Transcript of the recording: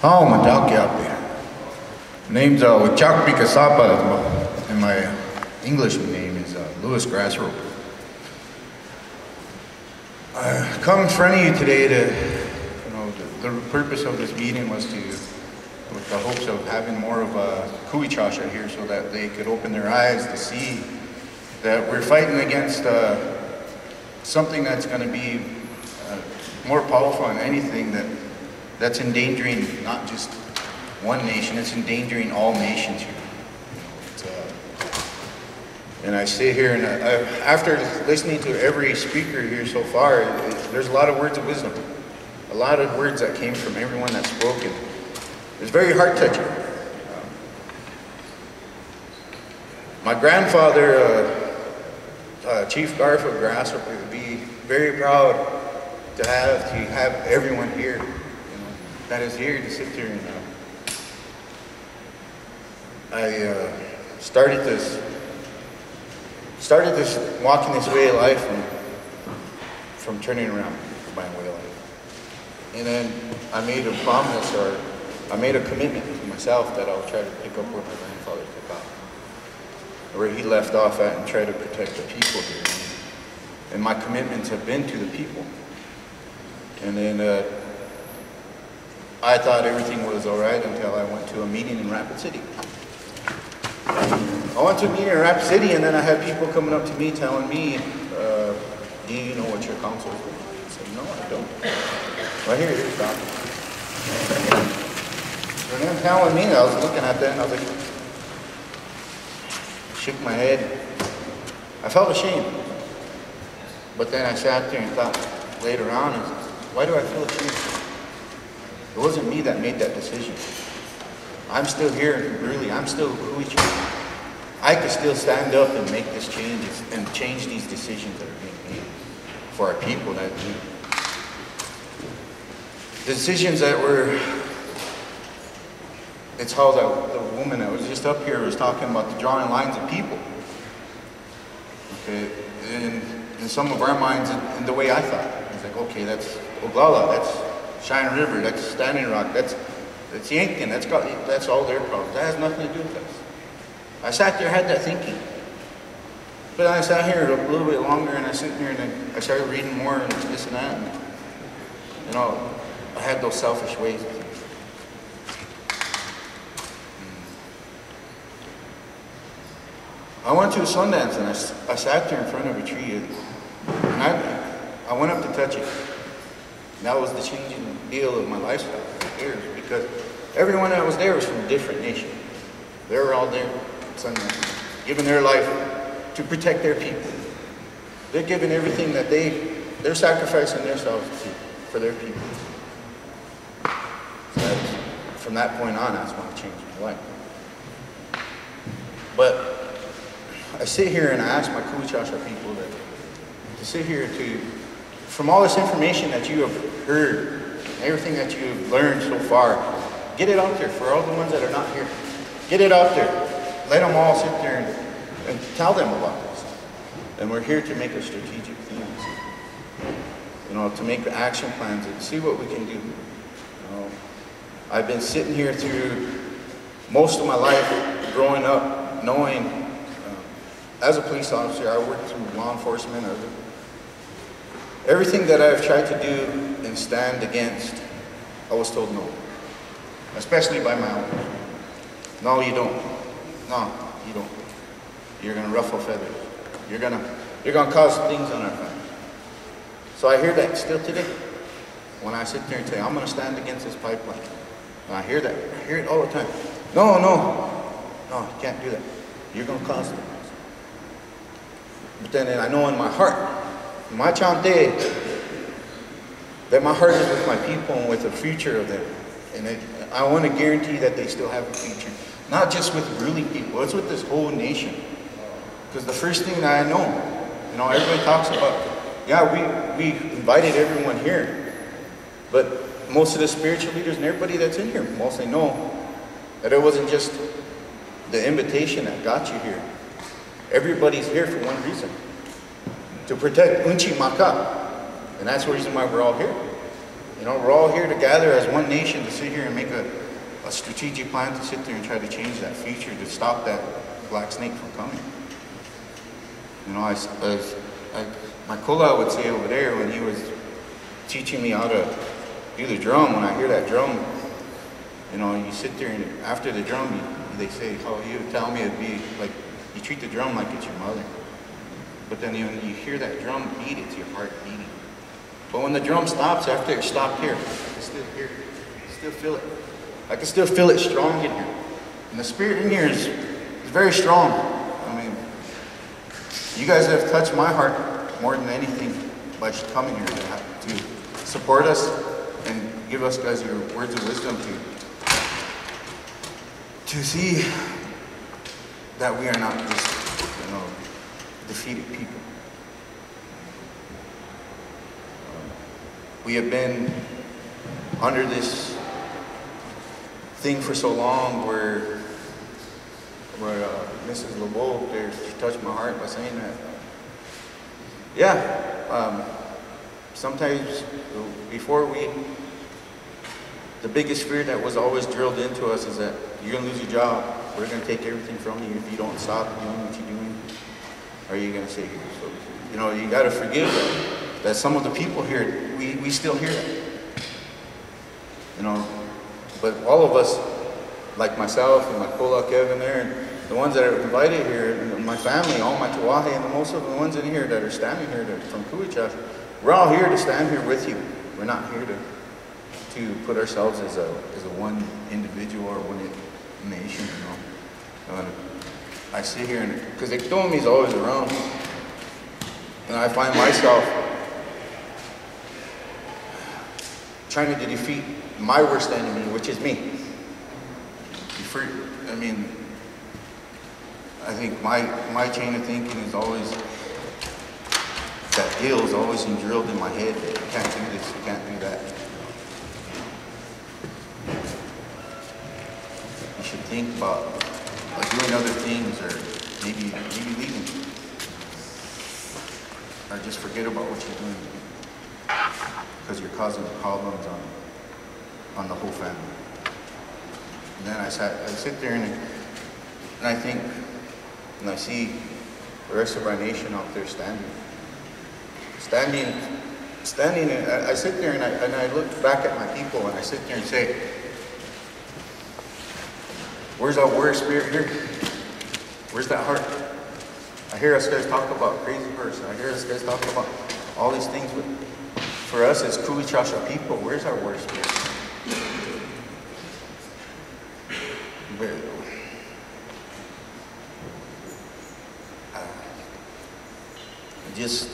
Oh, Madalkiapi. Name's Wachak Pikasapa, and my English name is Louis GrassRope. I come in front of you today to, the purpose of this meeting was to, with the hopes of having more of a kuichasha here so that they could open their eyes to see that we're fighting against something that's going to be more powerful than anything that's endangering not just one nation, it's endangering all nations here. And I sit here and after listening to every speaker here so far, there's a lot of words of wisdom. A lot of words that came from everyone that's spoken. It's very heart-touching. My grandfather, Chief Garf of GrassRope, would be very proud to have everyone here, that is here to sit here and I started this walking this way of life from turning around my way of life. And then I made a promise, or I made a commitment to myself that I'll try to pick up where my grandfather took off, where he left off at, and try to protect the people here. And my commitments have been to the people. And then I thought everything was all right until I went to a meeting in Rapid City. I went to a meeting in Rapid City, and then I had people coming up to me telling me, do you know what your council is doing? I said, no, I don't. Right here, here's that. So then telling me, I was looking at that, and I was like, shook my head. I felt ashamed. But then I sat there and thought later on, why do I feel ashamed? It wasn't me that made that decision. I'm still here in Brule. I'm still Huichi. I could still stand up and make this change and change these decisions that are being made for our people. That the decisions that were, it's how the woman that was just up here was talking about the drawing lines of people. Okay, in some of our minds, and the way I thought, it's like, okay, that's Oglala, that's Cheyenne River, that's Standing Rock, that's Yankton, that's all their problems. That has nothing to do with us. I sat there, had that thinking. But I sat here a little bit longer, and I sit here, and then I started reading more and this and that, and I had those selfish ways. I went to a Sundance, and I sat there in front of a tree, and I went up to touch it. And that was the changing deal of my lifestyle for years, because everyone that was there was from a different nation. They were all there, Sundance, giving their life to protect their people. They're giving everything that they're sacrificing themselves for their people. So from that point on, that's when I changed my life. But I sit here and I ask my Kuichasha people to sit here from all this information that you have heard, everything that you have learned so far, get it out there for all the ones that are not here. Get it out there. Let them all sit there and tell them about this. And we're here to make a strategic thing, to make action plans and see what we can do. I've been sitting here through most of my life, growing up, knowing, as a police officer, I worked through law enforcement. Everything that I've tried to do and stand against, I was told no. Especially by my own. No, you don't. No, you don't. You're gonna ruffle feathers. You're gonna cause things on our family. So I hear that still today. When I sit there and say, I'm gonna stand against this pipeline. And I hear that. I hear it all the time. No, you can't do that. You're gonna cause things. But then I know in my heart, my chante, that my heart is with my people and with the future of them. And I want to guarantee that they still have a future. Not just with Brule people, it's with this whole nation. Because the first thing that I know, everybody talks about, yeah, we invited everyone here. But most of the spiritual leaders and everybody that's in here, mostly know that it wasn't just the invitation that got you here. Everybody's here for one reason. To protect Unchi Maka. And that's the reason why we're all here. You know, we're all here to gather as one nation to sit here and make a strategic plan to sit there and try to change that future, to stop that black snake from coming. You know, my kula would say over there when he was teaching me how to do the drum, when I hear that drum, you know, you sit there and after the drum, they say, oh, you tell me it'd be like, you treat the drum like it's your mother. But then when you hear that drum beat, it's your heart beating. But when the drum stops, after it stopped here, I can still hear it, I can still feel it. I can still feel it strong in here. And the spirit in here is very strong. I mean, you guys have touched my heart more than anything by coming here to support us and give us guys your words of wisdom to see that we are not just, you know, defeated people. We have been under this thing for so long where Mrs. LeBeau there, she touched my heart by saying that. Sometimes before the biggest fear that was always drilled into us is that you're going to lose your job. We're going to take everything from you if you don't stop doing what you're doing. Or are you going to stay here? So, you know, you got to forgive that some of the people here, we still hear that. You know, but all of us, like myself and my Kola, Kevin there, and the ones that are invited here, and my family, all my Tawahe, and most of the ones in here that are standing here from Kuichash, we're all here to stand here with you. We're not here to put ourselves as a one individual or one nation, you know. I sit here, and because Ektomi is always around, and I find myself trying to defeat my worst enemy, which is me. I mean, I think my chain of thinking is always, that deal is always drilled in my head that you can't do this, you can't do that. You should think about doing other things, or maybe leaving, or just forget about what you're doing, because you're causing problems on the whole family. And then I sit there and I think, and I see the rest of our nation out there standing, and I sit there and I look back at my people and I sit there and say, where's our warrior spirit here? Where's that heart? I hear us guys talk about crazy person. I hear us guys talk about all these things, but for us as Kuichasha people, where's our warrior spirit? Just